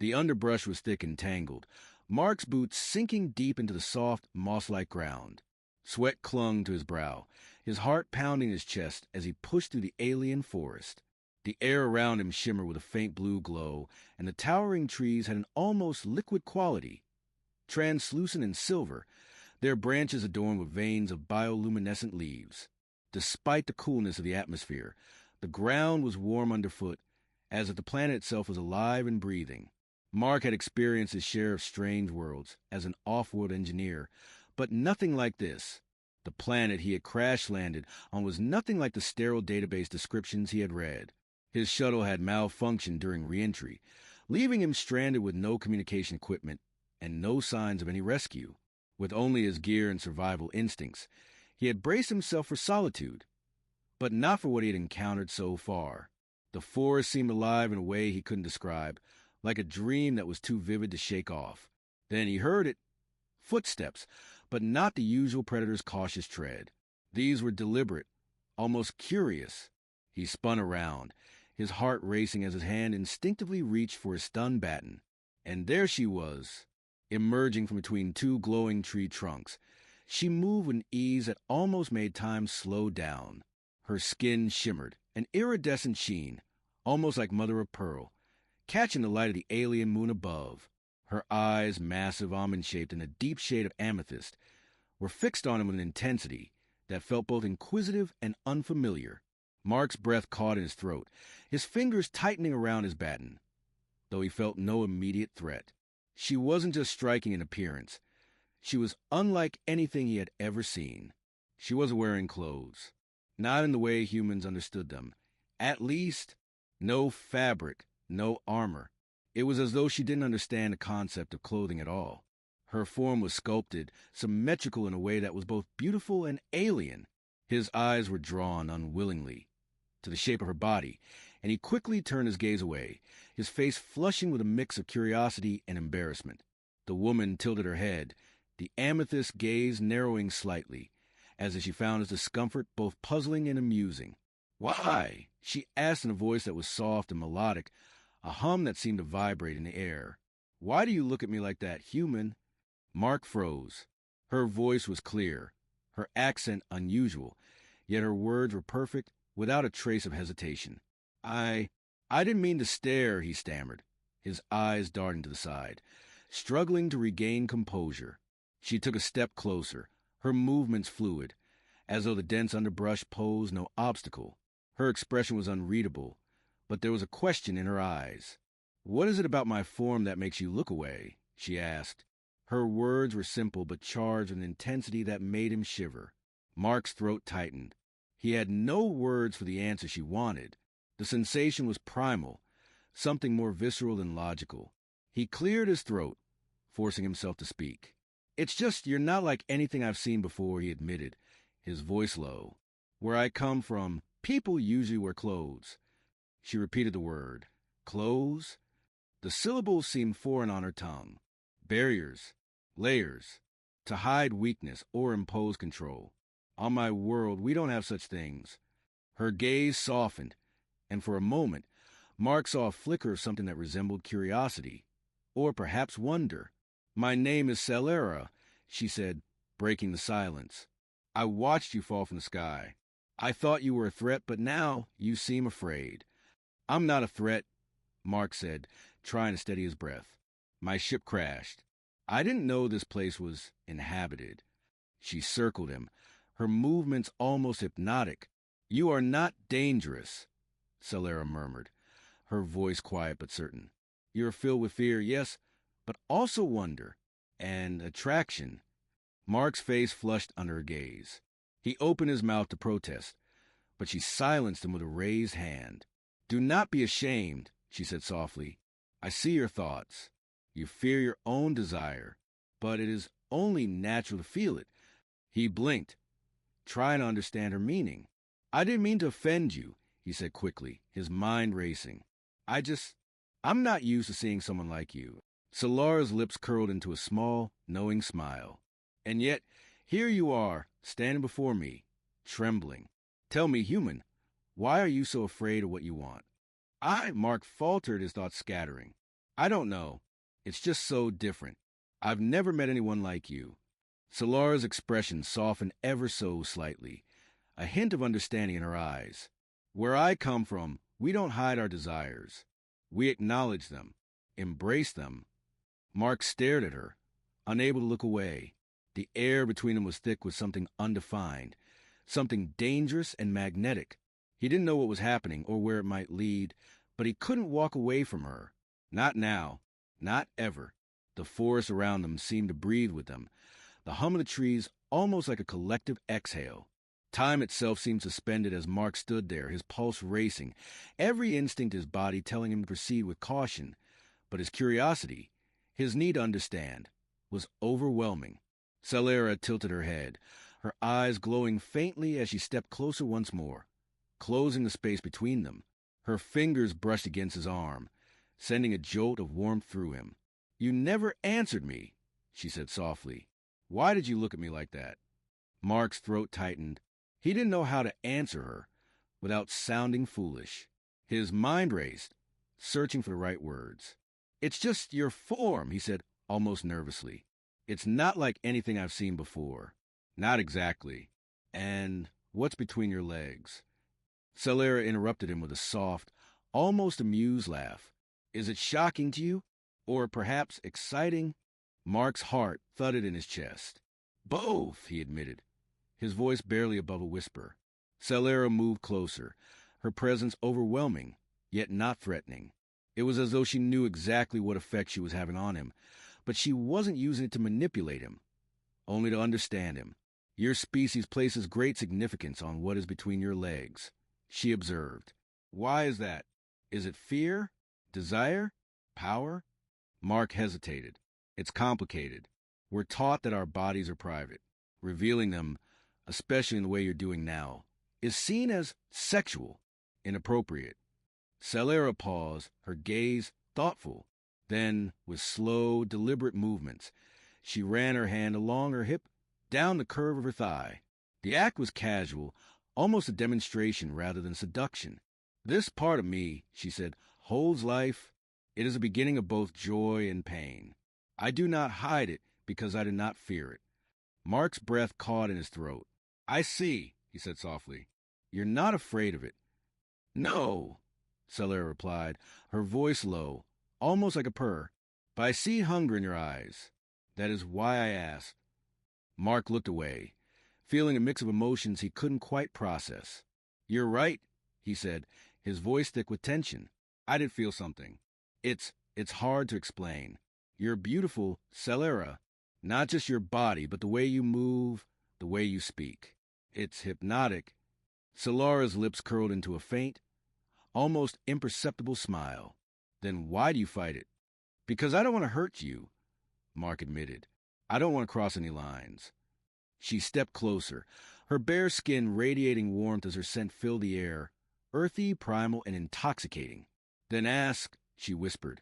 The underbrush was thick and tangled, Mark's boots sinking deep into the soft, moss-like ground. Sweat clung to his brow, his heart pounding his chest as he pushed through the alien forest. The air around him shimmered with a faint blue glow, and the towering trees had an almost liquid quality. Translucent and silver, their branches adorned with veins of bioluminescent leaves. Despite the coolness of the atmosphere, the ground was warm underfoot, as if the planet itself was alive and breathing. Mark had experienced his share of strange worlds as an off-world engineer, but nothing like this. The planet he had crash-landed on was nothing like the sterile database descriptions he had read. His shuttle had malfunctioned during re-entry, leaving him stranded with no communication equipment and no signs of any rescue. With only his gear and survival instincts, he had braced himself for solitude, but not for what he had encountered so far. The forest seemed alive in a way he couldn't describe, like a dream that was too vivid to shake off. Then he heard it. Footsteps, but not the usual predator's cautious tread. These were deliberate, almost curious. He spun around, his heart racing as his hand instinctively reached for his stun baton. And there she was, emerging from between two glowing tree trunks. She moved with an ease that almost made time slow down. Her skin shimmered, an iridescent sheen, almost like mother of pearl, catching the light of the alien moon above. Her eyes, massive, almond-shaped, and a deep shade of amethyst, were fixed on him with an intensity that felt both inquisitive and unfamiliar. Mark's breath caught in his throat, his fingers tightening around his baton, though he felt no immediate threat. She wasn't just striking in appearance. She was unlike anything he had ever seen. She wasn't wearing clothes, not in the way humans understood them. At least, no fabric, no armor. It was as though she didn't understand the concept of clothing at all. Her form was sculpted, symmetrical in a way that was both beautiful and alien. His eyes were drawn unwillingly to the shape of her body, and he quickly turned his gaze away, his face flushing with a mix of curiosity and embarrassment. The woman tilted her head, the amethyst gaze narrowing slightly, as if she found his discomfort both puzzling and amusing. "Why?" she asked in a voice that was soft and melodic, a hum that seemed to vibrate in the air. "Why do you look at me like that, human?" Mark froze. Her voice was clear, her accent unusual, yet her words were perfect, without a trace of hesitation. I didn't mean to stare," he stammered, his eyes darting to the side, struggling to regain composure. She took a step closer, her movements fluid, as though the dense underbrush posed no obstacle. Her expression was unreadable, but there was a question in her eyes. "What is it about my form that makes you look away?" she asked. Her words were simple but charged with an intensity that made him shiver. Mark's throat tightened. He had no words for the answer she wanted. The sensation was primal, something more visceral than logical. He cleared his throat, forcing himself to speak. "It's just you're not like anything I've seen before," he admitted, his voice low. "Where I come from, people usually wear clothes." She repeated the word. Clothes? The syllables seemed foreign on her tongue. Barriers, layers, to hide weakness or impose control. On my world, we don't have such things. Her gaze softened, and for a moment, Mark saw a flicker of something that resembled curiosity, or perhaps wonder. "My name is Celera," she said, breaking the silence. "I watched you fall from the sky. I thought you were a threat, but now you seem afraid." "I'm not a threat," Mark said, trying to steady his breath. "My ship crashed. I didn't know this place was inhabited." She circled him, her movements almost hypnotic. "You are not dangerous," Celera murmured, her voice quiet but certain. "You're filled with fear, yes, but also wonder and attraction." Mark's face flushed under her gaze. He opened his mouth to protest, but she silenced him with a raised hand. "Do not be ashamed," she said softly. "I see your thoughts. You fear your own desire, but it is only natural to feel it." He blinked, trying to understand her meaning. "I didn't mean to offend you," he said quickly, his mind racing. I'm not used to seeing someone like you." Solara's lips curled into a small, knowing smile. "And yet, here you are, standing before me, trembling. Tell me, human, why are you so afraid of what you want?" Mark faltered, his thoughts scattering. I don't know. It's just so different. I've never met anyone like you. Solara's expression softened ever so slightly, a hint of understanding in her eyes. Where I come from, we don't hide our desires. We acknowledge them, embrace them. Mark stared at her, unable to look away. The air between them was thick with something undefined, something dangerous and magnetic. He didn't know what was happening or where it might lead, but he couldn't walk away from her. Not now. Not ever. The forest around them seemed to breathe with them, the hum of the trees almost like a collective exhale. Time itself seemed suspended as Mark stood there, his pulse racing, every instinct in his body telling him to proceed with caution. But his curiosity, his need to understand, was overwhelming. Solara tilted her head, her eyes glowing faintly as she stepped closer once more, closing the space between them. Her fingers brushed against his arm, sending a jolt of warmth through him. "You never answered me," she said softly. "Why did you look at me like that?" Mark's throat tightened. He didn't know how to answer her without sounding foolish. His mind raced, searching for the right words. "It's just your form," he said almost nervously. "It's not like anything I've seen before." "Not exactly. And what's between your legs?" Solara interrupted him with a soft, almost amused laugh. "Is it shocking to you? Or perhaps exciting?" Mark's heart thudded in his chest. "Both," he admitted, his voice barely above a whisper. Solara moved closer, her presence overwhelming, yet not threatening. It was as though she knew exactly what effect she was having on him, but she wasn't using it to manipulate him, only to understand him. "Your species places great significance on what is between your legs," she observed. "Why is that? Is it fear? Desire? Power?" Mark hesitated. "It's complicated. We're taught that our bodies are private. Revealing them, especially in the way you're doing now, is seen as sexual, inappropriate." Solara paused, her gaze thoughtful. Then, with slow, deliberate movements, she ran her hand along her hip, down the curve of her thigh. The act was casual, almost a demonstration rather than seduction. "This part of me," she said, "holds life. It is a beginning of both joy and pain. I do not hide it because I do not fear it." Mark's breath caught in his throat. "I see," he said softly. "You're not afraid of it." "No," Solara replied, her voice low, almost like a purr. "But I see hunger in your eyes. That is why I asked." Mark looked away, feeling a mix of emotions he couldn't quite process. "You're right," he said, his voice thick with tension. "I did feel something. It's hard to explain. You're beautiful, Solara. Not just your body, but the way you move, the way you speak. It's hypnotic." Solara's lips curled into a faint, almost imperceptible smile. "Then why do you fight it?" "Because I don't want to hurt you," Mark admitted. "I don't want to cross any lines." She stepped closer, her bare skin radiating warmth as her scent filled the air, earthy, primal, and intoxicating. "Then ask," she whispered.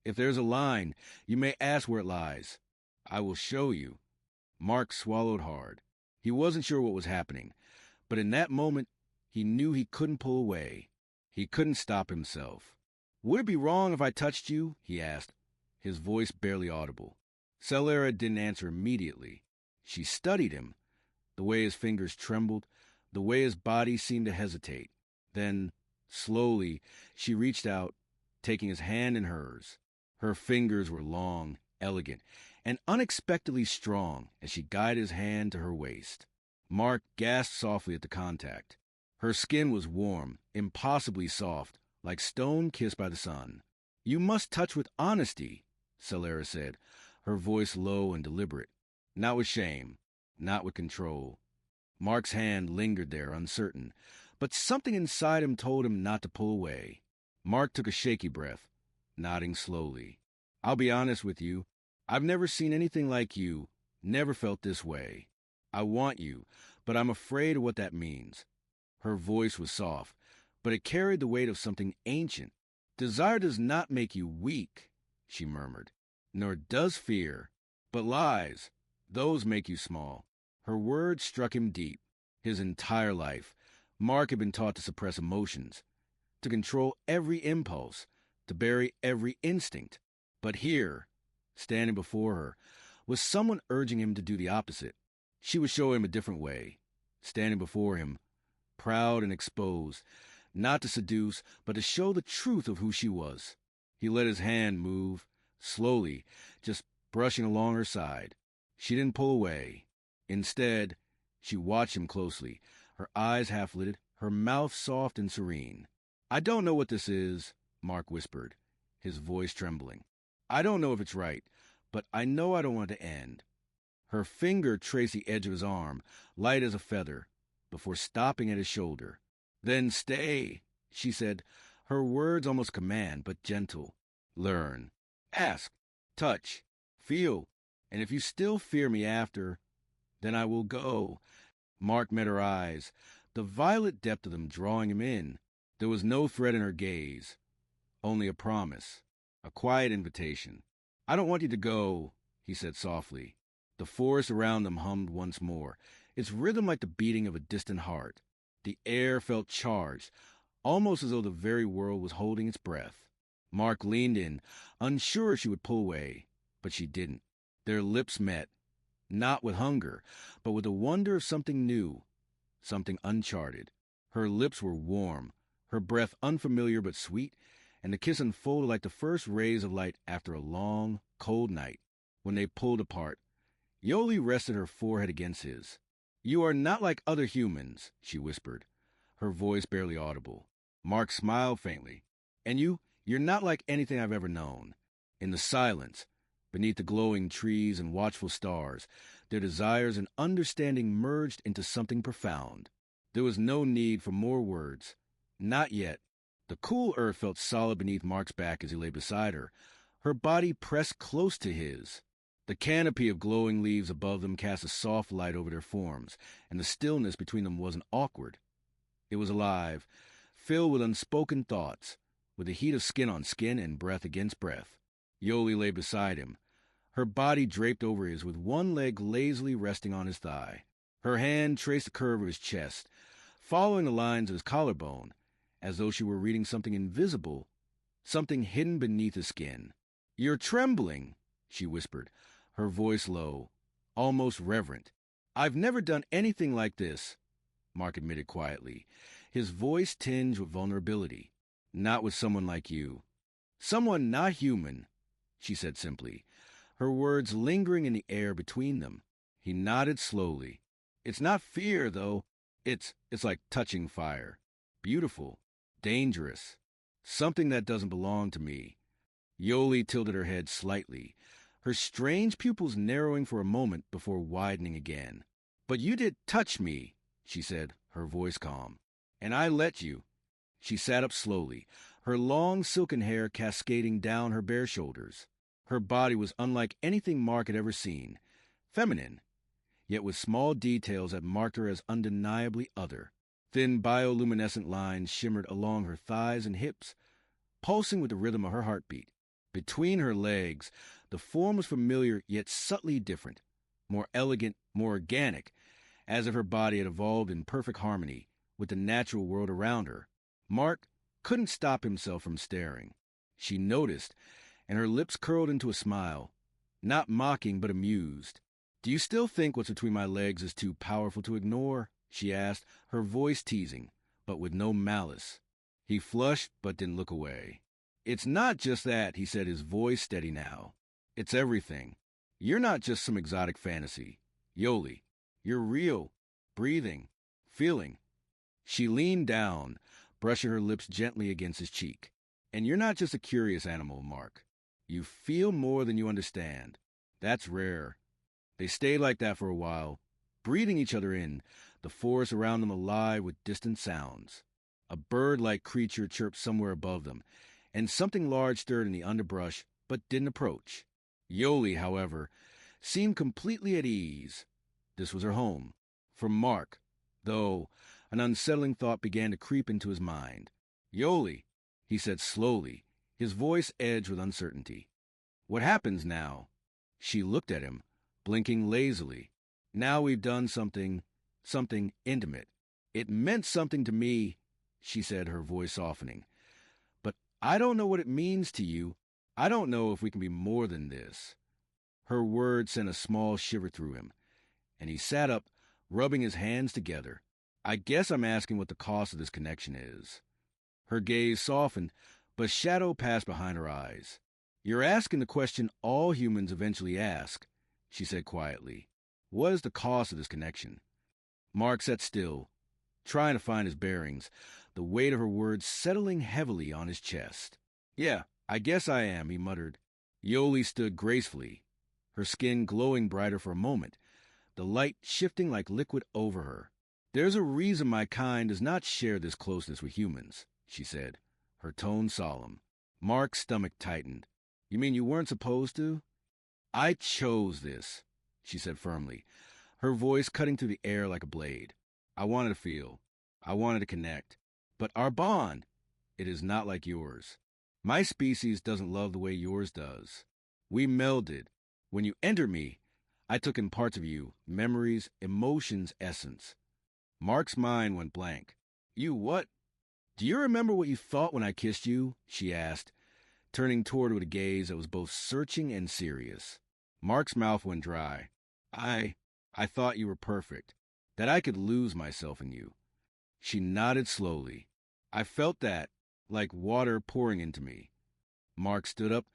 "If there's a line, you may ask where it lies. I will show you." Mark swallowed hard. He wasn't sure what was happening, but in that moment, he knew he couldn't pull away. He couldn't stop himself. "Would it be wrong if I touched you?" he asked, his voice barely audible. Solara didn't answer immediately. She studied him, the way his fingers trembled, the way his body seemed to hesitate. Then, slowly, she reached out, taking his hand in hers. Her fingers were long, elegant, and unexpectedly strong as she guided his hand to her waist. Mark gasped softly at the contact. Her skin was warm, impossibly soft, like stone kissed by the sun. "You must touch with honesty," Solara said, her voice low and deliberate. "Not with shame, not with control." Mark's hand lingered there, uncertain, but something inside him told him not to pull away. Mark took a shaky breath, nodding slowly. "I'll be honest with you. I've never seen anything like you, never felt this way. I want you, but I'm afraid of what that means." Her voice was soft, but it carried the weight of something ancient. "Desire does not make you weak," she murmured, "nor does fear. But lies, those make you small." Her words struck him deep. His entire life, Mark had been taught to suppress emotions, to control every impulse, to bury every instinct. But here, standing before her, was someone urging him to do the opposite. She would show him a different way, standing before him, proud and exposed, not to seduce, but to show the truth of who she was. He let his hand move, slowly, just brushing along her side. She didn't pull away. Instead, she watched him closely, her eyes half-lidded, her mouth soft and serene. "I don't know what this is," Mark whispered, his voice trembling. "I don't know if it's right, but I know I don't want it to end." Her finger traced the edge of his arm, light as a feather, before stopping at his shoulder. "Then stay," she said, her words almost command, but gentle. "Learn. Ask. Touch. Feel. And if you still fear me after, then I will go." Mark met her eyes, the violet depth of them drawing him in. There was no threat in her gaze, only a promise, a quiet invitation. "I don't want you to go," he said softly. The forest around them hummed once more, its rhythm like the beating of a distant heart. The air felt charged, almost as though the very world was holding its breath. Mark leaned in, unsure she would pull away, but she didn't. Their lips met, not with hunger, but with the wonder of something new, something uncharted. Her lips were warm, her breath unfamiliar but sweet, and the kiss unfolded like the first rays of light after a long, cold night. When they pulled apart, Yoli rested her forehead against his. "You are not like other humans," she whispered, her voice barely audible. Mark smiled faintly. "And you're not like anything I've ever known." In the silence, beneath the glowing trees and watchful stars, their desires and understanding merged into something profound. There was no need for more words. Not yet. The cool earth felt solid beneath Mark's back as he lay beside her, her body pressed close to his. The canopy of glowing leaves above them cast a soft light over their forms, and the stillness between them wasn't awkward. It was alive, filled with unspoken thoughts, with the heat of skin on skin and breath against breath. Yoli lay beside him, her body draped over his, with one leg lazily resting on his thigh. Her hand traced the curve of his chest, following the lines of his collarbone, as though she were reading something invisible, something hidden beneath his skin. "You're trembling," she whispered, her voice low, almost reverent. "I've never done anything like this," Mark admitted quietly, his voice tinged with vulnerability. "Not with someone like you." "Someone not human," she said simply, her words lingering in the air between them. He nodded slowly. "It's not fear, though. It's like touching fire. Beautiful. Dangerous. Something that doesn't belong to me." Yoli tilted her head slightly, her strange pupils narrowing for a moment before widening again. "But you did touch me," she said, her voice calm. "And I let you." She sat up slowly, her long silken hair cascading down her bare shoulders. Her body was unlike anything Mark had ever seen, feminine, yet with small details that marked her as undeniably other. Thin bioluminescent lines shimmered along her thighs and hips, pulsing with the rhythm of her heartbeat. Between her legs, the form was familiar yet subtly different, more elegant, more organic, as if her body had evolved in perfect harmony with the natural world around her. Mark couldn't stop himself from staring. She noticed, and her lips curled into a smile, not mocking but amused. "Do you still think what's between my legs is too powerful to ignore?" she asked, her voice teasing, but with no malice. He flushed but didn't look away. "It's not just that," he said, his voice steady now. "It's everything. You're not just some exotic fantasy. Yoli, you're real, breathing, feeling." She leaned down, brushing her lips gently against his cheek. "And you're not just a curious animal, Mark. You feel more than you understand. That's rare." They stayed like that for a while, breathing each other in, the forest around them alive with distant sounds. A bird-like creature chirped somewhere above them, and something large stirred in the underbrush but didn't approach. Yoli, however, seemed completely at ease. This was her home. For Mark, though, an unsettling thought began to creep into his mind. "Yoli," he said slowly, his voice edged with uncertainty. "What happens now?" She looked at him, blinking lazily. "Now we've done something intimate. It meant something to me," she said, her voice softening. "But I don't know what it means to you. I don't know if we can be more than this. Her words sent a small shiver through him, and he sat up, rubbing his hands together. I guess I'm asking what the cost of this connection is. Her gaze softened, but shadow passed behind her eyes. You're asking the question all humans eventually ask, she said quietly. What is the cost of this connection? Mark sat still, trying to find his bearings, the weight of her words settling heavily on his chest. Yeah, I guess I am, he muttered. Yoli stood gracefully, her skin glowing brighter for a moment, the light shifting like liquid over her. There's a reason my kind does not share this closeness with humans, she said, her tone solemn. Mark's stomach tightened. You mean you weren't supposed to? I chose this, she said firmly, her voice cutting through the air like a blade. I wanted to feel. I wanted to connect. But our bond, it is not like yours. My species doesn't love the way yours does. We melded. When you entered me, I took in parts of you, memories, emotions, essence. Mark's mind went blank. You what? Do you remember what you thought when I kissed you? She asked, turning toward her with a gaze that was both searching and serious. Mark's mouth went dry. I thought you were perfect, that I could lose myself in you. She nodded slowly. I felt that, like water pouring into me. Mark stood up,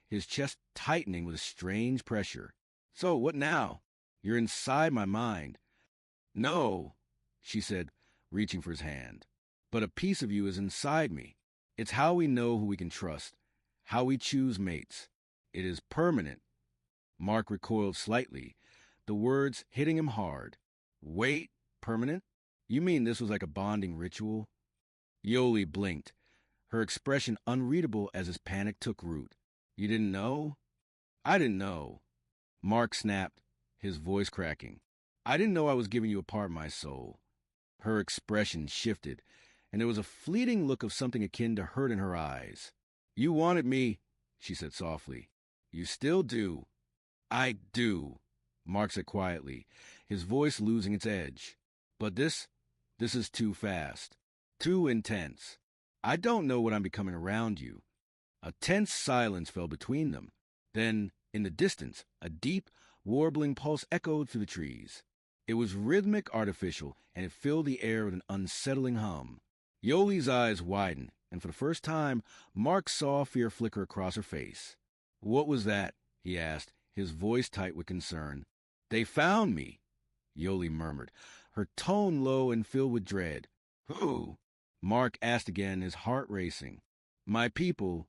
his chest tightening with a strange pressure. So, what now? You're inside my mind. No, she said, reaching for his hand. But a piece of you is inside me. It's how we know who we can trust, how we choose mates. It is permanent. Mark recoiled slightly, the words hitting him hard. Wait, permanent? You mean this was like a bonding ritual? Yoli blinked, her expression unreadable as his panic took root. You didn't know? I didn't know. Mark snapped, his voice cracking. I didn't know I was giving you a part of my soul. Her expression shifted, and there was a fleeting look of something akin to hurt in her eyes. You wanted me, she said softly. You still do. I do, Mark said quietly, his voice losing its edge. But this is too fast, too intense. I don't know what I'm becoming around you. A tense silence fell between them. Then, in the distance, a deep, warbling pulse echoed through the trees. It was rhythmic, artificial, and it filled the air with an unsettling hum. Yoli's eyes widened, and for the first time, Mark saw fear flicker across her face. What was that? He asked, his voice tight with concern. They found me, Yoli murmured, her tone low and filled with dread. Who? Mark asked again, his heart racing. My people,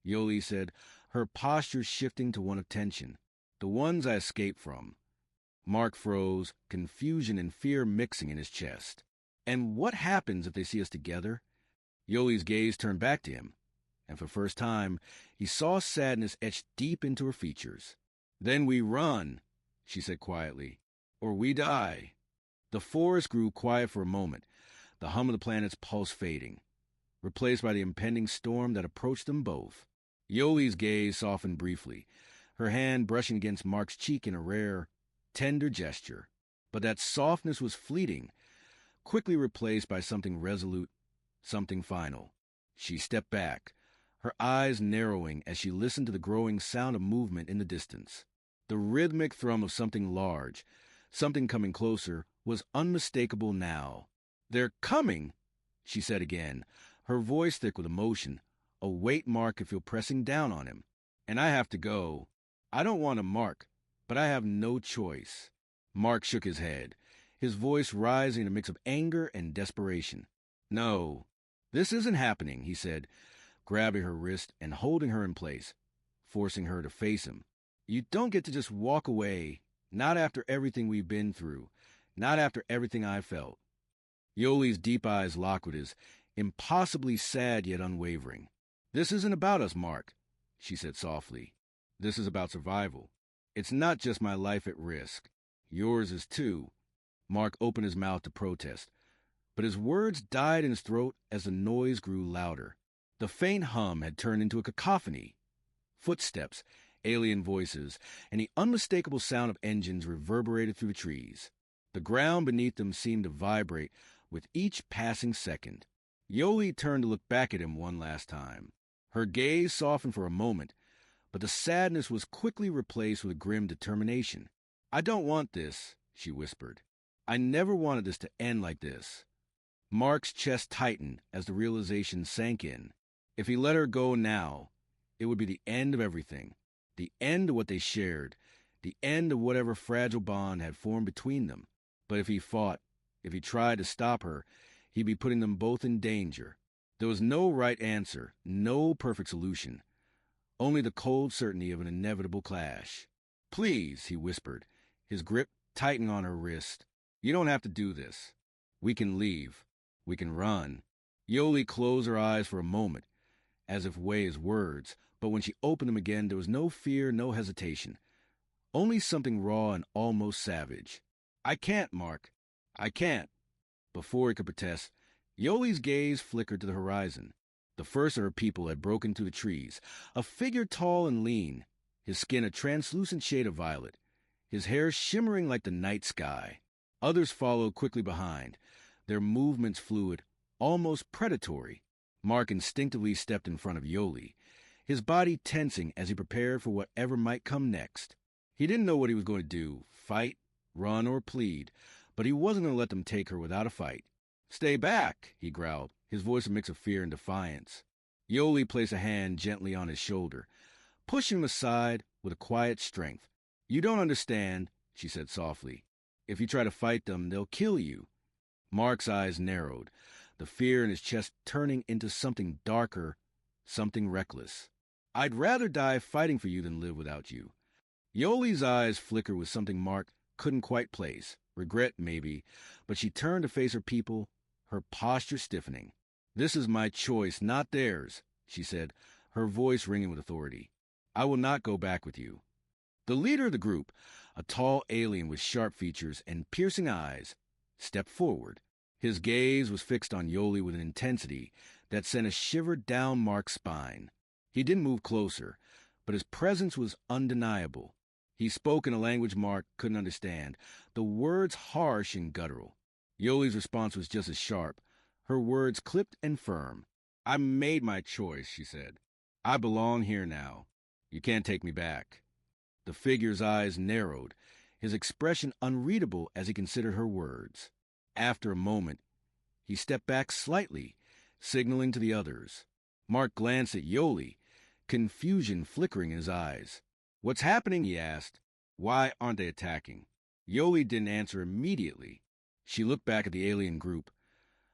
Yoli said, her posture shifting to one of tension. The ones I escaped from. Mark froze, confusion and fear mixing in his chest. And what happens if they see us together? Yoli's gaze turned back to him, and for the first time, he saw sadness etched deep into her features. Then we run, she said quietly, or we die. The forest grew quiet for a moment, the hum of the planet's pulse fading, replaced by the impending storm that approached them both. Yoli's gaze softened briefly, her hand brushing against Mark's cheek in a rare, tender gesture. But that softness was fleeting, quickly replaced by something resolute, something final. She stepped back, her eyes narrowing as she listened to the growing sound of movement in the distance. The rhythmic thrum of something large, something coming closer, was unmistakable now. They're coming, she said again, her voice thick with emotion, a weight Mark could feel pressing down on him. And I have to go. I don't want to, Mark, but I have no choice. Mark shook his head, his voice rising in a mix of anger and desperation. No, this isn't happening, he said, grabbing her wrist and holding her in place, forcing her to face him. You don't get to just walk away, not after everything we've been through, not after everything I felt. Yoli's deep eyes locked with his, impossibly sad yet unwavering. This isn't about us, Mark, she said softly. This is about survival. It's not just my life at risk. Yours is too. Mark opened his mouth to protest, but his words died in his throat as the noise grew louder. The faint hum had turned into a cacophony. Footsteps, alien voices, and the unmistakable sound of engines reverberated through the trees. The ground beneath them seemed to vibrate with each passing second. Yoli turned to look back at him one last time. Her gaze softened for a moment, but the sadness was quickly replaced with a grim determination. "I don't want this," she whispered. "I never wanted this to end like this." Mark's chest tightened as the realization sank in. If he let her go now, it would be the end of everything, the end of what they shared, the end of whatever fragile bond had formed between them. But if he fought, if he tried to stop her, he'd be putting them both in danger. There was no right answer, no perfect solution, only the cold certainty of an inevitable clash. "Please," he whispered, his grip tightening on her wrist. "You don't have to do this. We can leave. We can run." Yoli closed her eyes for a moment, as if weigh his words, but when she opened them again, there was no fear, no hesitation, only something raw and almost savage. "I can't, Mark. I can't." Before he could protest, Yoli's gaze flickered to the horizon. The first of her people had broken through the trees, a figure tall and lean, his skin a translucent shade of violet, his hair shimmering like the night sky. Others followed quickly behind, their movements fluid, almost predatory. Mark instinctively stepped in front of Yoli, his body tensing as he prepared for whatever might come next. He didn't know what he was going to do, fight, run, or plead, but he wasn't going to let them take her without a fight. "Stay back," he growled, his voice a mix of fear and defiance. Yoli placed a hand gently on his shoulder, pushing him aside with a quiet strength. "You don't understand," she said softly. "If you try to fight them, they'll kill you." Mark's eyes narrowed, the fear in his chest turning into something darker, something reckless. "I'd rather die fighting for you than live without you." Yoli's eyes flickered with something Mark couldn't quite place, regret maybe, but she turned to face her people, her posture stiffening. "This is my choice, not theirs," she said, her voice ringing with authority. "I will not go back with you." The leader of the group, a tall alien with sharp features and piercing eyes, stepped forward. His gaze was fixed on Yoli with an intensity that sent a shiver down Mark's spine. He didn't move closer, but his presence was undeniable. He spoke in a language Mark couldn't understand, the words harsh and guttural. Yoli's response was just as sharp, her words clipped and firm. "I made my choice," she said. "I belong here now. You can't take me back." The figure's eyes narrowed, his expression unreadable as he considered her words. After a moment, he stepped back slightly, signaling to the others. Mark glanced at Yoli, confusion flickering in his eyes. "What's happening?" he asked. "Why aren't they attacking?" Yoli didn't answer immediately. She looked back at the alien group,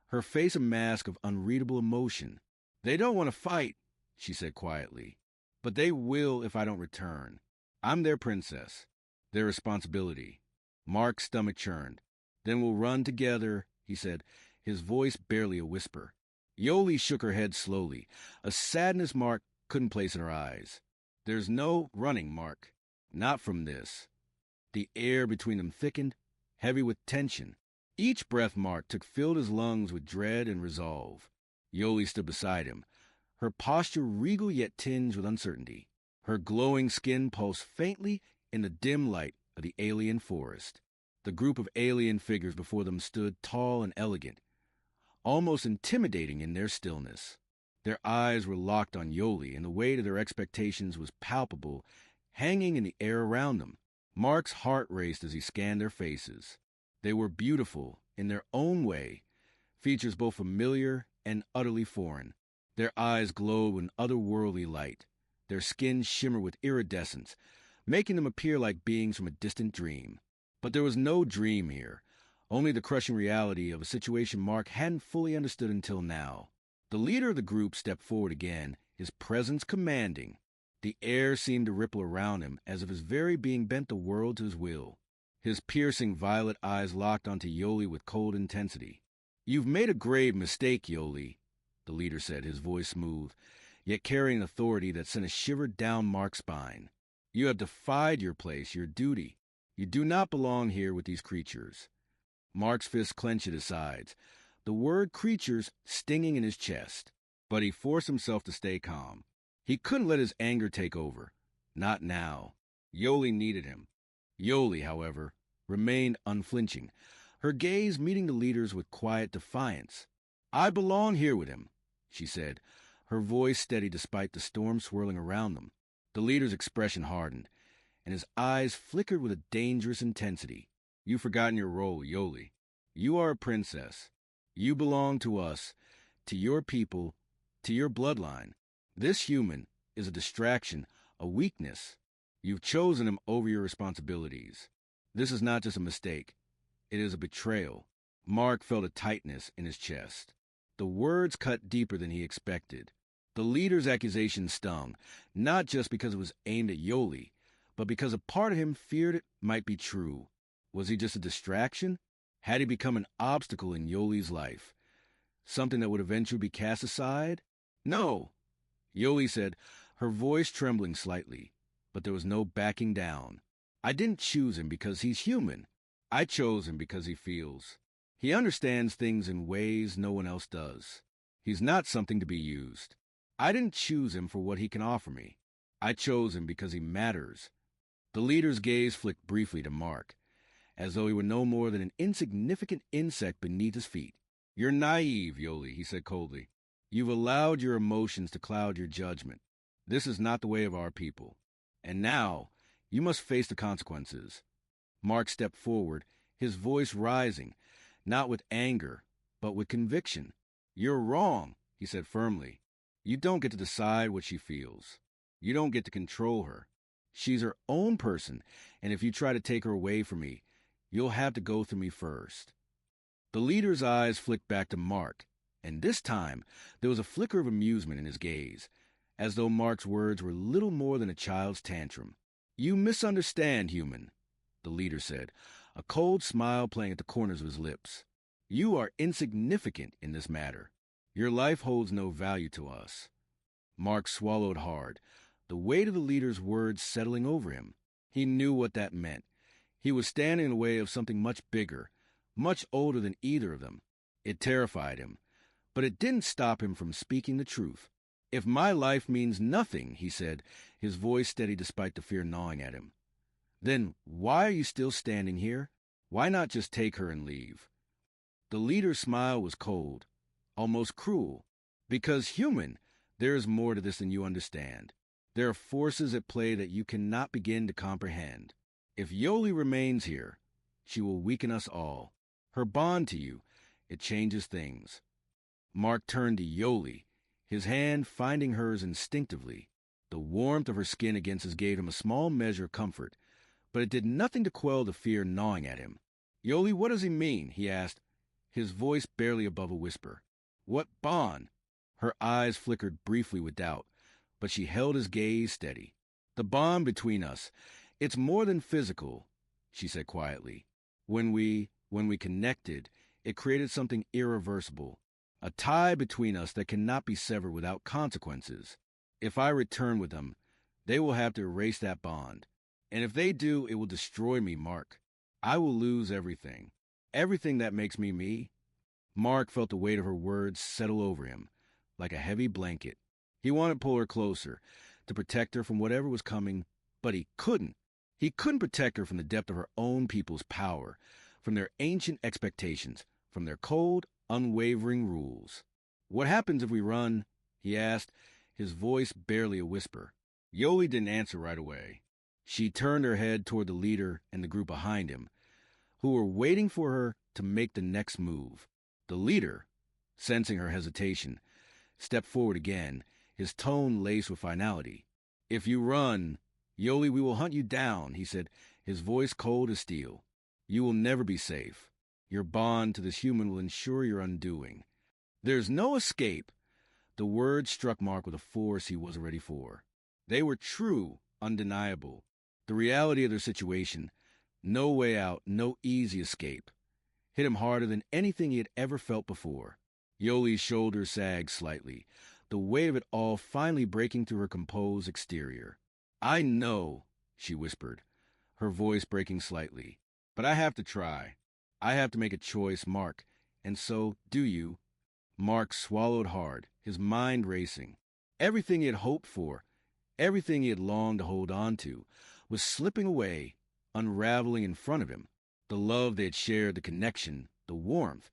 her face a mask of unreadable emotion. "They don't want to fight," she said quietly. "But they will if I don't return. I'm their princess, their responsibility." Mark's stomach churned. "Then we'll run together," he said, his voice barely a whisper. Yoli shook her head slowly, a sadness Mark couldn't place in her eyes. "There's no running, Mark. Not from this." The air between them thickened, heavy with tension. Each breath Mark took filled his lungs with dread and resolve. Yoli stood beside him, her posture regal yet tinged with uncertainty. Her glowing skin pulsed faintly in the dim light of the alien forest. The group of alien figures before them stood tall and elegant, almost intimidating in their stillness. Their eyes were locked on Yoli, and the weight of their expectations was palpable, hanging in the air around them. Mark's heart raced as he scanned their faces. They were beautiful in their own way, features both familiar and utterly foreign. Their eyes glowed with otherworldly light, their skin shimmered with iridescence, making them appear like beings from a distant dream. But there was no dream here, only the crushing reality of a situation Mark hadn't fully understood until now. The leader of the group stepped forward again, his presence commanding. The air seemed to ripple around him, as if his very being bent the world to his will. His piercing violet eyes locked onto Yoli with cold intensity. "You've made a grave mistake, Yoli," the leader said, his voice smooth, yet carrying authority that sent a shiver down Mark's spine. "You have defied your place, your duty. You do not belong here with these creatures." Mark's fists clenched at his sides, the word creatures stinging in his chest. But he forced himself to stay calm. He couldn't let his anger take over. Not now. Yoli needed him. Yoli, however, remained unflinching, her gaze meeting the leader's with quiet defiance. "I belong here with him," she said, her voice steady despite the storm swirling around them. The leader's expression hardened, and his eyes flickered with a dangerous intensity. "You've forgotten your role, Yoli. You are a princess. You belong to us, to your people, to your bloodline. This human is a distraction, a weakness. You've chosen him over your responsibilities. This is not just a mistake. It is a betrayal." Mark felt a tightness in his chest. The words cut deeper than he expected. The leader's accusation stung, not just because it was aimed at Yoli, but because a part of him feared it might be true. Was he just a distraction? Had he become an obstacle in Yoli's life? Something that would eventually be cast aside? "No," Yoli said, her voice trembling slightly, but there was no backing down. "I didn't choose him because he's human. I chose him because he feels. He understands things in ways no one else does. He's not something to be used. I didn't choose him for what he can offer me. I chose him because he matters." The leader's gaze flicked briefly to Mark, as though he were no more than an insignificant insect beneath his feet. "You're naive, Yoli," he said coldly. "You've allowed your emotions to cloud your judgment. This is not the way of our people. And now, you must face the consequences." Mark stepped forward, his voice rising, not with anger, but with conviction. "You're wrong," he said firmly. "You don't get to decide what she feels. You don't get to control her. She's her own person, and if you try to take her away from me, you'll have to go through me first." The leader's eyes flicked back to Mark, and this time there was a flicker of amusement in his gaze, as though Mark's words were little more than a child's tantrum. "You misunderstand, human," the leader said, a cold smile playing at the corners of his lips. "You are insignificant in this matter. Your life holds no value to us." Mark swallowed hard, the weight of the leader's words settling over him. He knew what that meant. He was standing in the way of something much bigger, much older than either of them. It terrified him, but it didn't stop him from speaking the truth. "If my life means nothing," he said, his voice steady despite the fear gnawing at him, "then why are you still standing here? Why not just take her and leave?" The leader's smile was cold, almost cruel. "Because, human, there is more to this than you understand. There are forces at play that you cannot begin to comprehend. If Yoli remains here, she will weaken us all. Her bond to you, it changes things." Mark turned to Yoli, his hand finding hers instinctively. The warmth of her skin against his gave him a small measure of comfort, but it did nothing to quell the fear gnawing at him. "Yoli, what does he mean?" he asked, his voice barely above a whisper. "What bond?" Her eyes flickered briefly with doubt, but she held his gaze steady. "The bond between us, it's more than physical," she said quietly. When we connected, it created something irreversible, a tie between us that cannot be severed without consequences. If I return with them, they will have to erase that bond. And if they do, it will destroy me, Mark. I will lose everything. Everything that makes me me." Mark felt the weight of her words settle over him, like a heavy blanket. He wanted to pull her closer, to protect her from whatever was coming, but he couldn't. He couldn't protect her from the depth of her own people's power, from their ancient expectations, from their cold, unwavering rules. "What happens if we run?" he asked, his voice barely a whisper. Yoli didn't answer right away. She turned her head toward the leader and the group behind him, who were waiting for her to make the next move. The leader, sensing her hesitation, stepped forward again, his tone laced with finality. "If you run, Yoli, we will hunt you down," he said, his voice cold as steel. "You will never be safe. Your bond to this human will ensure your undoing. There's no escape." The words struck Mark with a force he wasn't ready for. They were true, undeniable. The reality of their situation, no way out, no easy escape, hit him harder than anything he had ever felt before. Yoli's shoulders sagged slightly, the weight of it all finally breaking through her composed exterior. "I know," she whispered, her voice breaking slightly, "but I have to try. I have to make a choice, Mark, and so do you." Mark swallowed hard, his mind racing. Everything he had hoped for, everything he had longed to hold on to, was slipping away, unraveling in front of him. The love they had shared, the connection, the warmth.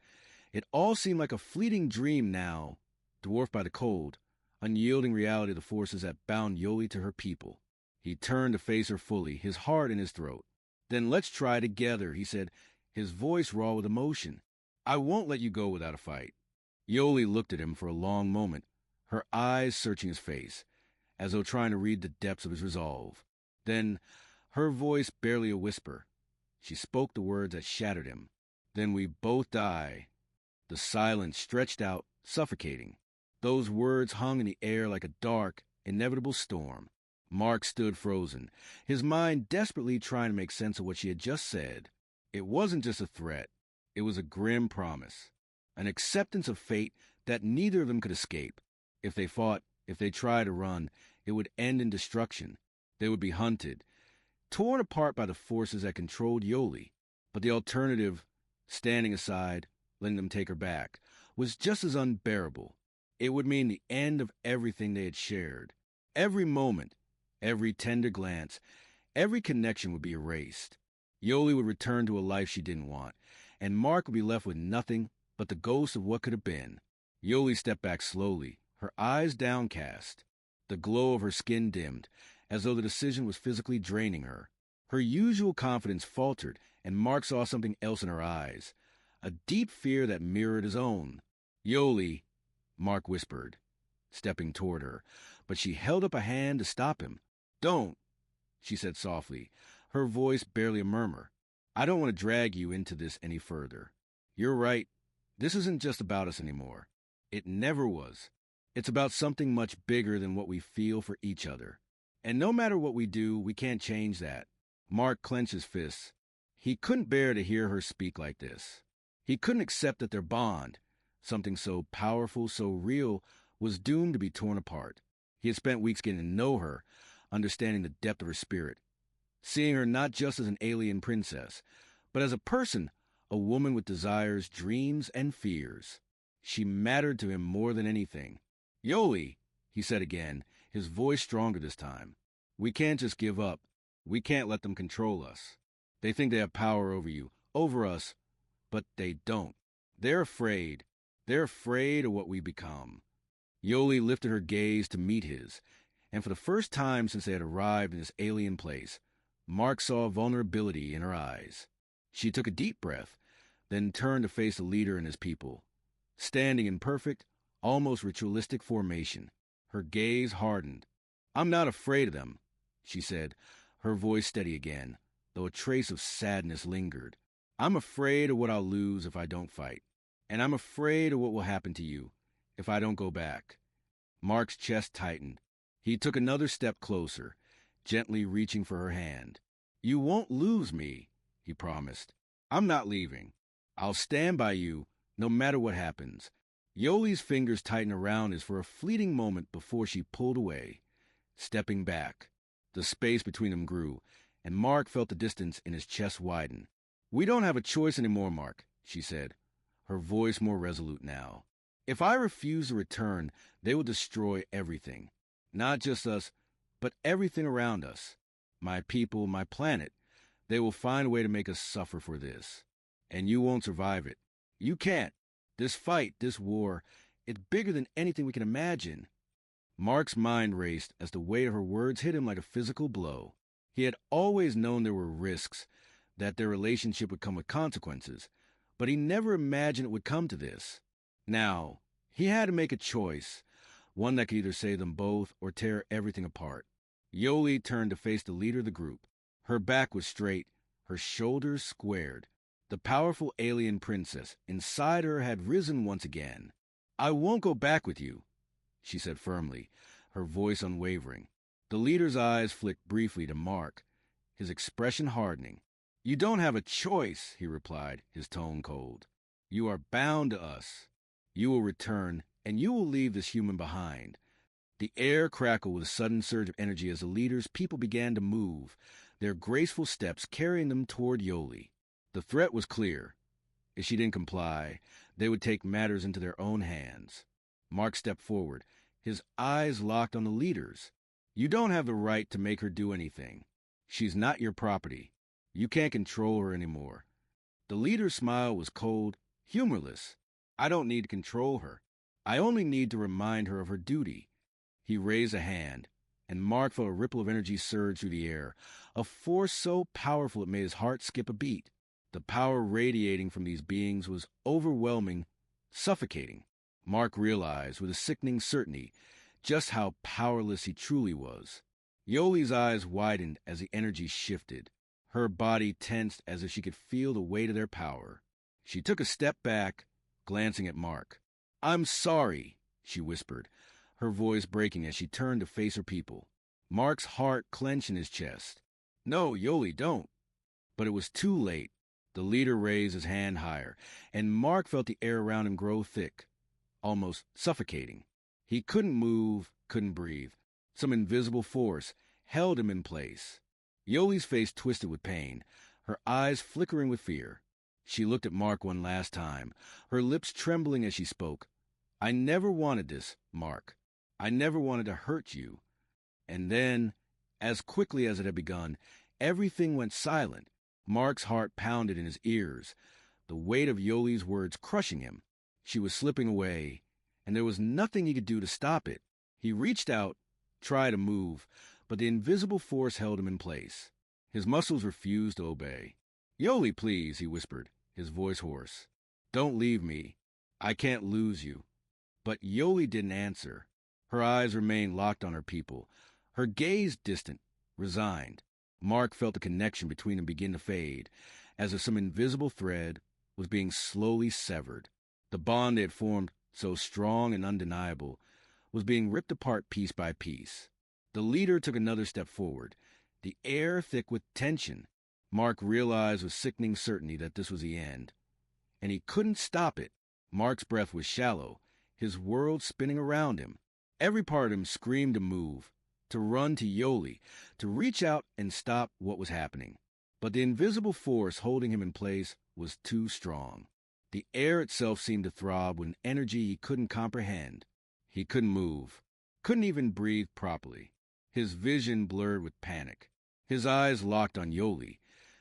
It all seemed like a fleeting dream now, dwarfed by the cold, unyielding reality of the forces that bound Yoli to her people. He turned to face her fully, his heart in his throat. "Then let's try together," he said, his voice raw with emotion. "I won't let you go without a fight." Yoli looked at him for a long moment, her eyes searching his face, as though trying to read the depths of his resolve. Then, her voice barely a whisper, she spoke the words that shattered him. "Then we both die." The silence stretched out, suffocating. Those words hung in the air like a dark, inevitable storm. Mark stood frozen, his mind desperately trying to make sense of what she had just said. It wasn't just a threat. It was a grim promise. An acceptance of fate that neither of them could escape. If they fought, if they tried to run, it would end in destruction. They would be hunted, torn apart by the forces that controlled Yoli. But the alternative, standing aside, letting them take her back, was just as unbearable. It would mean the end of everything they had shared. Every moment, every tender glance, every connection would be erased. Yoli would return to a life she didn't want, and Mark would be left with nothing but the ghost of what could have been. Yoli stepped back slowly, her eyes downcast. The glow of her skin dimmed, as though the decision was physically draining her. Her usual confidence faltered, and Mark saw something else in her eyes, a deep fear that mirrored his own. "Yoli," Mark whispered, stepping toward her, but she held up a hand to stop him. "Don't," she said softly, her voice barely a murmur. "I don't want to drag you into this any further. You're right. This isn't just about us anymore. It never was. It's about something much bigger than what we feel for each other. And no matter what we do, we can't change that." Mark clenched his fists. He couldn't bear to hear her speak like this. He couldn't accept that their bond, something so powerful, so real, was doomed to be torn apart. He had spent weeks getting to know her, understanding the depth of her spirit, seeing her not just as an alien princess, but as a person, a woman with desires, dreams, and fears. She mattered to him more than anything. "Yoli," he said again, his voice stronger this time. "We can't just give up. We can't let them control us. They think they have power over you, over us, but they don't. They're afraid. They're afraid of what we become." Yoli lifted her gaze to meet his, and for the first time since they had arrived in this alien place, Mark saw vulnerability in her eyes. She took a deep breath, then turned to face the leader and his people. Standing in perfect, almost ritualistic formation, her gaze hardened. "I'm not afraid of them," she said, her voice steady again, though a trace of sadness lingered. "I'm afraid of what I'll lose if I don't fight. And I'm afraid of what will happen to you if I don't go back." Mark's chest tightened. He took another step closer, gently reaching for her hand. "You won't lose me," he promised. "I'm not leaving. I'll stand by you, no matter what happens." Yoli's fingers tightened around his for a fleeting moment before she pulled away, stepping back. The space between them grew, and Mark felt the distance in his chest widen. "We don't have a choice anymore, Mark," she said, her voice more resolute now. "If I refuse to return, they will destroy everything. Not just us, but everything around us. My people, my planet. They will find a way to make us suffer for this. And you won't survive it. You can't. This fight, this war, it's bigger than anything we can imagine." Mark's mind raced as the weight of her words hit him like a physical blow. He had always known there were risks, that their relationship would come with consequences, but he never imagined it would come to this. Now, he had to make a choice, one that could either save them both or tear everything apart. Yoli turned to face the leader of the group. Her back was straight, her shoulders squared. The powerful alien princess inside her had risen once again. "I won't go back with you," she said firmly, her voice unwavering. The leader's eyes flicked briefly to Mark, his expression hardening. "You don't have a choice," he replied, his tone cold. "You are bound to us. You will return, and you will leave this human behind." The air crackled with a sudden surge of energy as the leader's people began to move, their graceful steps carrying them toward Yoli. The threat was clear. If she didn't comply, they would take matters into their own hands. Mark stepped forward, his eyes locked on the leader's. "You don't have the right to make her do anything. She's not your property. You can't control her anymore." The leader's smile was cold, humorless. "I don't need to control her. I only need to remind her of her duty." He raised a hand, and Mark felt a ripple of energy surge through the air, a force so powerful it made his heart skip a beat. The power radiating from these beings was overwhelming, suffocating. Mark realized with a sickening certainty just how powerless he truly was. Yoli's eyes widened as the energy shifted. Her body tensed as if she could feel the weight of their power. She took a step back, glancing at Mark. "I'm sorry," she whispered, her voice breaking as she turned to face her people. Mark's heart clenched in his chest. "No, Yoli, don't." But it was too late. The leader raised his hand higher, and Mark felt the air around him grow thick, almost suffocating. He couldn't move, couldn't breathe. Some invisible force held him in place. Yoli's face twisted with pain, her eyes flickering with fear. She looked at Mark one last time, her lips trembling as she spoke. "I never wanted this, Mark. I never wanted to hurt you." And then, as quickly as it had begun, everything went silent. Mark's heart pounded in his ears, the weight of Yoli's words crushing him. She was slipping away, and there was nothing he could do to stop it. He reached out, tried to move, but the invisible force held him in place. His muscles refused to obey. "Yoli, please," he whispered, his voice hoarse. "Don't leave me. I can't lose you." But Yoli didn't answer. Her eyes remained locked on her people, her gaze distant, resigned. Mark felt the connection between them begin to fade, as if some invisible thread was being slowly severed. The bond they had formed, so strong and undeniable, was being ripped apart piece by piece. The leader took another step forward, the air thick with tension. Mark realized with sickening certainty that this was the end, and he couldn't stop it. Mark's breath was shallow, his world spinning around him. Every part of him screamed to move, to run to Yoli, to reach out and stop what was happening. But the invisible force holding him in place was too strong. The air itself seemed to throb with an energy he couldn't comprehend. He couldn't move, couldn't even breathe properly. His vision blurred with panic. His eyes locked on Yoli,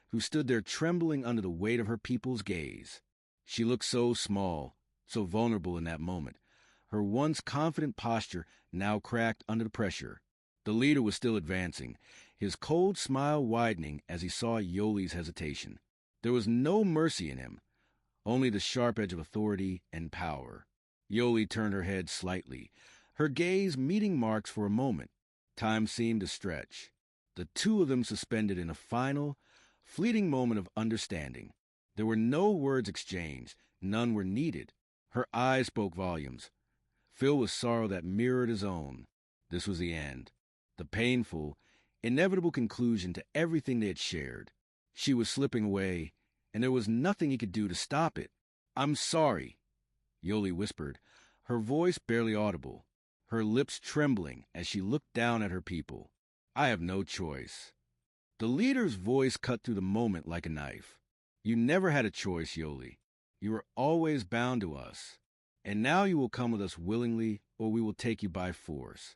who stood there trembling under the weight of her people's gaze. She looked so small, so vulnerable in that moment, her once confident posture now cracked under the pressure. The leader was still advancing, his cold smile widening as he saw Yoli's hesitation. There was no mercy in him, only the sharp edge of authority and power. Yoli turned her head slightly, her gaze meeting Mark's for a moment. Time seemed to stretch, the two of them suspended in a final, fleeting moment of understanding. There were no words exchanged, none were needed. Her eyes spoke volumes, filled with sorrow that mirrored his own. This was the end, the painful, inevitable conclusion to everything they had shared. She was slipping away, and there was nothing he could do to stop it. "I'm sorry," Yoli whispered, her voice barely audible, her lips trembling as she looked down at her people. "I have no choice." The leader's voice cut through the moment like a knife. "You never had a choice, Yoli. You were always bound to us. And now you will come with us willingly, or we will take you by force."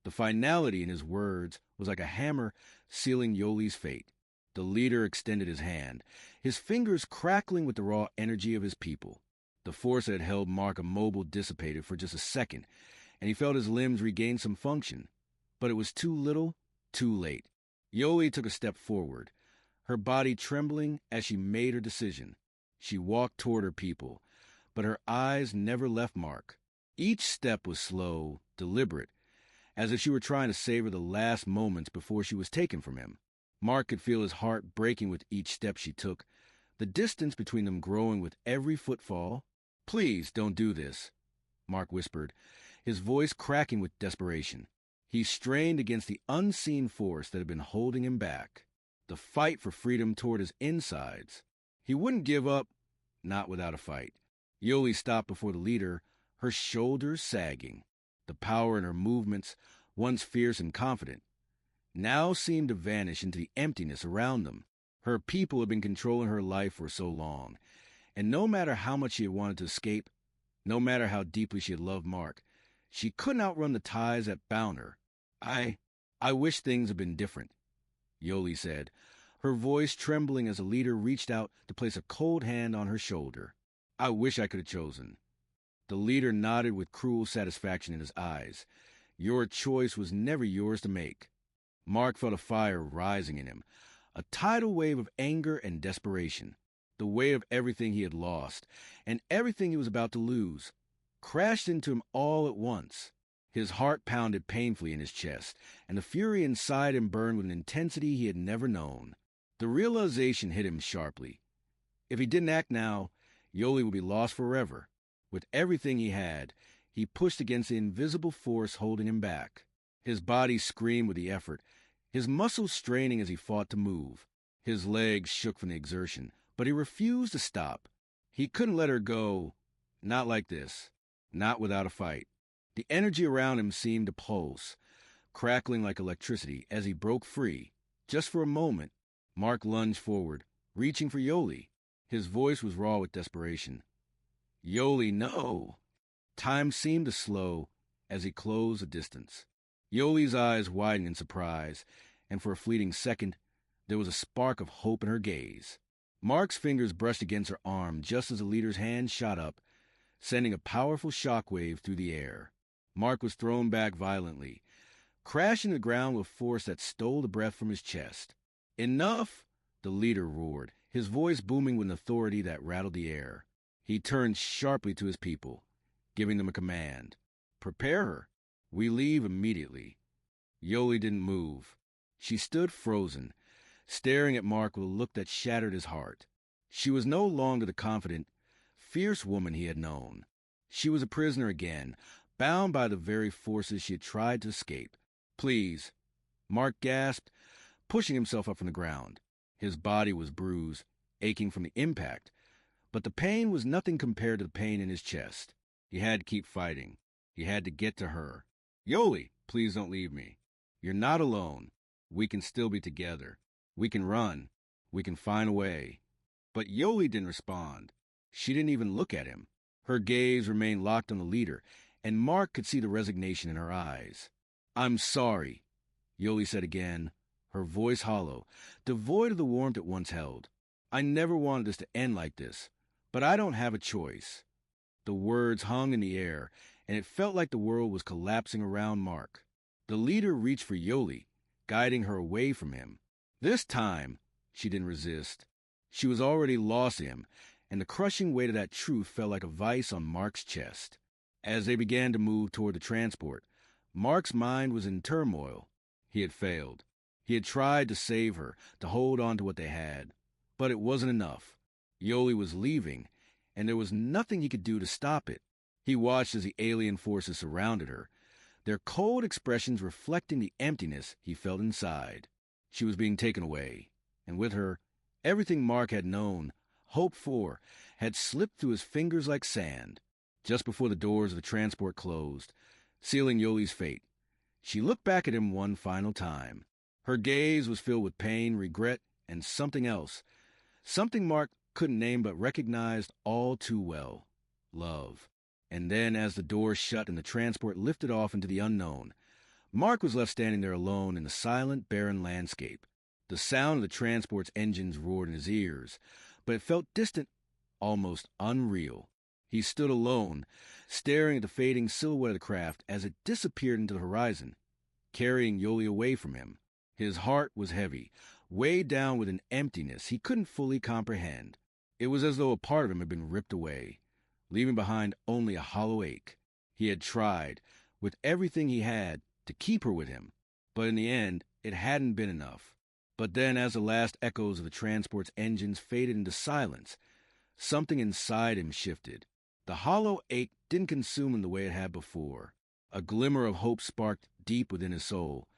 The finality in his words was like a hammer sealing Yoli's fate. The leader extended his hand, his fingers crackling with the raw energy of his people. The force that had held Mark immobile dissipated for just a second, and he felt his limbs regain some function. But it was too little, too late. Yoli took a step forward, her body trembling as she made her decision. She walked toward her people, but her eyes never left Mark. Each step was slow, deliberate, as if she were trying to savor the last moments before she was taken from him. Mark could feel his heart breaking with each step she took, the distance between them growing with every footfall. "Please don't do this," Mark whispered, his voice cracking with desperation. He strained against the unseen force that had been holding him back, the fight for freedom toward his insides. He wouldn't give up, not without a fight. Yoli stopped before the leader, her shoulders sagging. The power in her movements, once fierce and confident, now seemed to vanish into the emptiness around them. Her people had been controlling her life for so long, and no matter how much she had wanted to escape, no matter how deeply she had loved Mark, she couldn't outrun the ties that bound her. I wish things had been different," Yoli said, her voice trembling as the leader reached out to place a cold hand on her shoulder. "I wish I could have chosen." The leader nodded with cruel satisfaction in his eyes, Your choice was never yours to make. Mark felt a fire rising in him, a tidal wave of anger and desperation. The weight of everything he had lost, and everything he was about to lose, crashed into him all at once. His heart pounded painfully in his chest, and the fury inside him burned with an intensity he had never known. The realization hit him sharply. If he didn't act now, Yoli would be lost forever. With everything he had, he pushed against the invisible force holding him back. His body screamed with the effort, his muscles straining as he fought to move. His legs shook from the exertion, but he refused to stop. He couldn't let her go. Not like this. Not without a fight. The energy around him seemed to pulse, crackling like electricity as he broke free. Just for a moment, Mark lunged forward, reaching for Yoli. His voice was raw with desperation. Yoli, no! Time seemed to slow as he closed the distance. Yoli's eyes widened in surprise, and for a fleeting second, there was a spark of hope in her gaze. Mark's fingers brushed against her arm just as the leader's hand shot up, sending a powerful shockwave through the air. Mark was thrown back violently, crashing to the ground with force that stole the breath from his chest. Enough! The leader roared, his voice booming with an authority that rattled the air. He turned sharply to his people, giving them a command. Prepare her. We leave immediately. Yoli didn't move. She stood frozen, staring at Mark with a look that shattered his heart. She was no longer the confident, fierce woman he had known. She was a prisoner again, bound by the very forces she had tried to escape. Please, Mark gasped, pushing himself up from the ground. His body was bruised, aching from the impact, but the pain was nothing compared to the pain in his chest. He had to keep fighting. He had to get to her. Yoli, please don't leave me. You're not alone. We can still be together. We can run. We can find a way. But Yoli didn't respond. She didn't even look at him. Her gaze remained locked on the leader, and Mark could see the resignation in her eyes. I'm sorry, Yoli said again, her voice hollow, devoid of the warmth it once held. I never wanted this to end like this, but I don't have a choice. The words hung in the air, and it felt like the world was collapsing around Mark. The leader reached for Yoli, guiding her away from him. This time, she didn't resist. She was already lost to him, and the crushing weight of that truth felt like a vice on Mark's chest. As they began to move toward the transport, Mark's mind was in turmoil. He had failed. He had tried to save her, to hold on to what they had. But it wasn't enough. Yoli was leaving, and there was nothing he could do to stop it. He watched as the alien forces surrounded her, their cold expressions reflecting the emptiness he felt inside. She was being taken away, and with her, everything Mark had known, hoped for, had slipped through his fingers like sand. Just before the doors of the transport closed, sealing Yoli's fate, she looked back at him one final time. Her gaze was filled with pain, regret, and something else. Something Mark couldn't name but recognized all too well. Love. And then, as the doors shut and the transport lifted off into the unknown, Mark was left standing there alone in the silent, barren landscape. The sound of the transport's engines roared in his ears, but it felt distant, almost unreal. He stood alone, staring at the fading silhouette of the craft as it disappeared into the horizon, carrying Yoli away from him. His heart was heavy, weighed down with an emptiness he couldn't fully comprehend. It was as though a part of him had been ripped away, leaving behind only a hollow ache. He had tried, with everything he had, to keep her with him, but in the end, it hadn't been enough. But then, as the last echoes of the transport's engines faded into silence, something inside him shifted. The hollow ache didn't consume him the way it had before. A glimmer of hope sparked deep within his soul,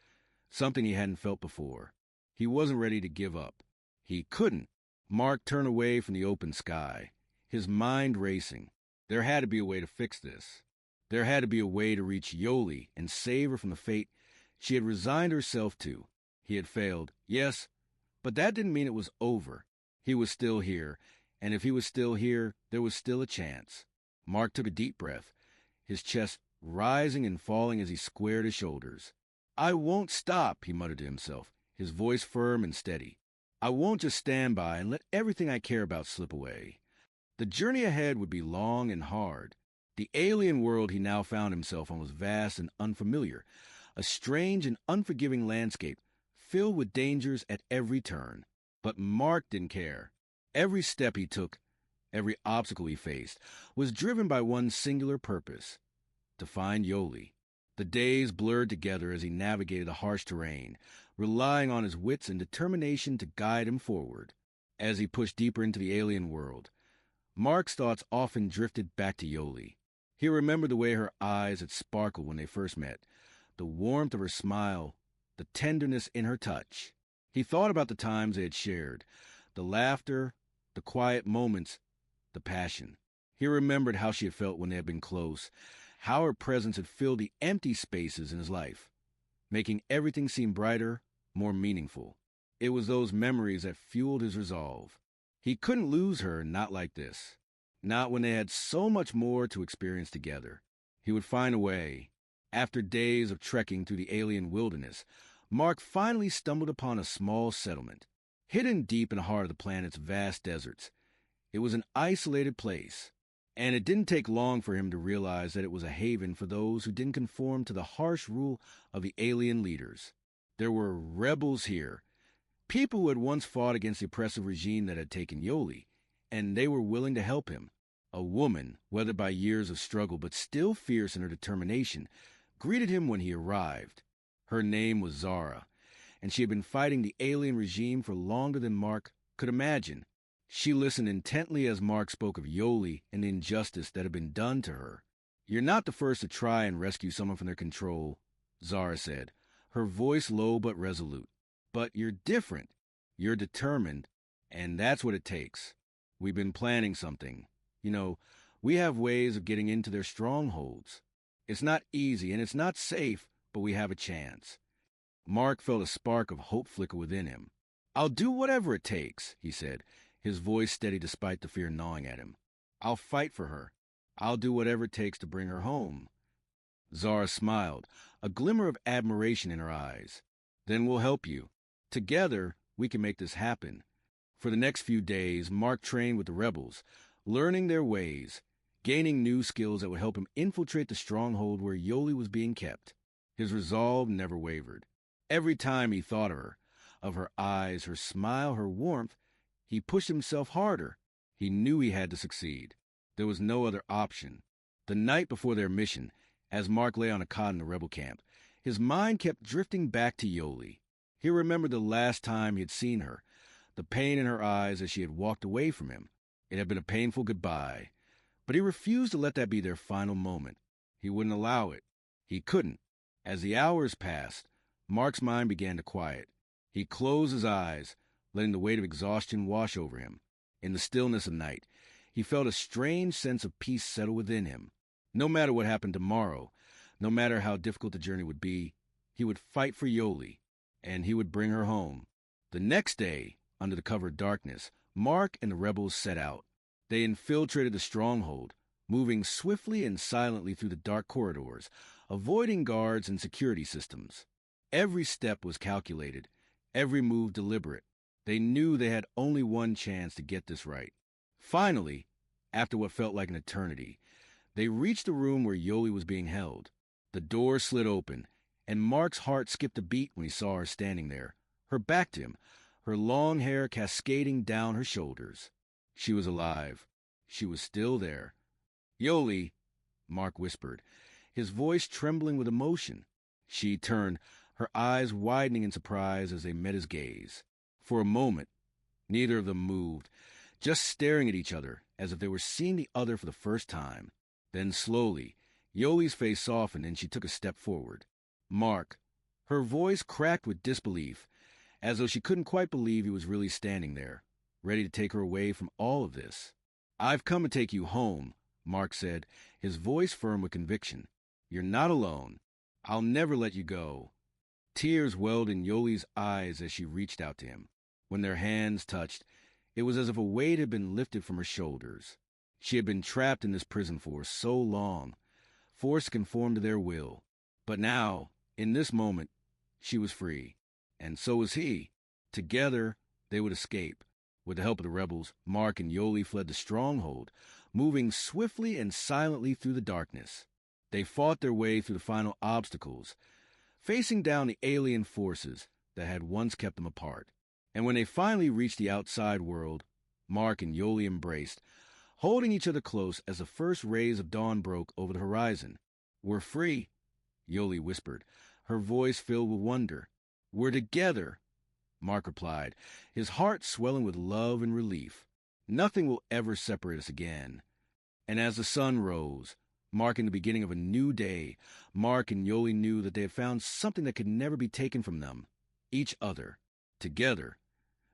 something he hadn't felt before. He wasn't ready to give up. He couldn't. Mark turned away from the open sky, his mind racing. There had to be a way to fix this. There had to be a way to reach Yoli and save her from the fate she had resigned herself to. He had failed, yes, but that didn't mean it was over. He was still here, and if he was still here, there was still a chance. Mark took a deep breath, his chest rising and falling as he squared his shoulders. I won't stop, he muttered to himself, his voice firm and steady. I won't just stand by and let everything I care about slip away. The journey ahead would be long and hard, The alien world he now found himself on was vast and unfamiliar, a strange and unforgiving landscape filled with dangers at every turn. But Mark didn't care. Every step he took, every obstacle he faced, was driven by one singular purpose: to find Yoli. The days blurred together as he navigated the harsh terrain, relying on his wits and determination to guide him forward. As he pushed deeper into the alien world, Mark's thoughts often drifted back to Yoli. He remembered the way her eyes had sparkled when they first met, the warmth of her smile, the tenderness in her touch. He thought about the times they had shared, the laughter, the quiet moments, the passion. He remembered how she had felt when they had been close, how her presence had filled the empty spaces in his life, making everything seem brighter, more meaningful. It was those memories that fueled his resolve. He couldn't lose her, not like this. Not when they had so much more to experience together. He would find a way. After days of trekking through the alien wilderness, Mark finally stumbled upon a small settlement, hidden deep in the heart of the planet's vast deserts. It was an isolated place, and it didn't take long for him to realize that it was a haven for those who didn't conform to the harsh rule of the alien leaders. There were rebels here, people who had once fought against the oppressive regime that had taken Yoli, and they were willing to help him. A woman, weathered by years of struggle but still fierce in her determination, greeted him when he arrived. Her name was Zara, and she had been fighting the alien regime for longer than Mark could imagine. She listened intently as Mark spoke of Yoli and the injustice that had been done to her. "You're not the first to try and rescue someone from their control," Zara said, her voice low but resolute. "But you're different. You're determined, and that's what it takes. We've been planning something. We have ways of getting into their strongholds. It's not easy, and it's not safe, but we have a chance." Mark felt a spark of hope flicker within him. "I'll do whatever it takes," he said, his voice steady despite the fear gnawing at him. "I'll fight for her. I'll do whatever it takes to bring her home." Zara smiled, a glimmer of admiration in her eyes. "Then we'll help you. Together, we can make this happen." For the next few days, Mark trained with the rebels, learning their ways, gaining new skills that would help him infiltrate the stronghold where Yoli was being kept. His resolve never wavered. Every time he thought of her eyes, her smile, her warmth, he pushed himself harder. He knew he had to succeed. There was no other option. The night before their mission, as Mark lay on a cot in the rebel camp, his mind kept drifting back to Yoli. He remembered the last time he had seen her, the pain in her eyes as she had walked away from him. It had been a painful goodbye, but he refused to let that be their final moment. He wouldn't allow it. He couldn't. As the hours passed, Mark's mind began to quiet. He closed his eyes, letting the weight of exhaustion wash over him. In the stillness of night, he felt a strange sense of peace settle within him. No matter what happened tomorrow, no matter how difficult the journey would be, he would fight for Yoli, and he would bring her home. The next day, under the cover of darkness, Mark and the rebels set out. They infiltrated the stronghold, moving swiftly and silently through the dark corridors, avoiding guards and security systems. Every step was calculated, every move deliberate. They knew they had only one chance to get this right. Finally, after what felt like an eternity, they reached the room where Yoli was being held. The door slid open, and Mark's heart skipped a beat when he saw her standing there, her back to him, her long hair cascading down her shoulders. She was alive. She was still there. "Yoli," Mark whispered, his voice trembling with emotion. She turned, her eyes widening in surprise as they met his gaze. For a moment, neither of them moved, just staring at each other as if they were seeing the other for the first time. Then slowly, Yoli's face softened and she took a step forward. "Mark." Her voice cracked with disbelief, as though she couldn't quite believe he was really standing there, ready to take her away from all of this. "I've come to take you home," Mark said, his voice firm with conviction. "You're not alone. I'll never let you go." Tears welled in Yoli's eyes as she reached out to him. When their hands touched, it was as if a weight had been lifted from her shoulders. She had been trapped in this prison for so long, forced to conform to their will. But now, in this moment, she was free. And so was he. Together, they would escape, With the help of the rebels, Mark and Yoli fled the stronghold, moving swiftly and silently through the darkness. They fought their way through the final obstacles, facing down the alien forces that had once kept them apart. And when they finally reached the outside world, Mark and Yoli embraced, holding each other close as the first rays of dawn broke over the horizon. "We're free," Yoli whispered, her voice filled with wonder. "We're together," Mark replied, his heart swelling with love and relief. "Nothing will ever separate us again." And as the sun rose, marking the beginning of a new day, Mark and Yoli knew that they had found something that could never be taken from them: each other. Together,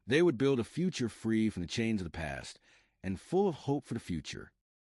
they would build a future free from the chains of the past and full of hope for the future.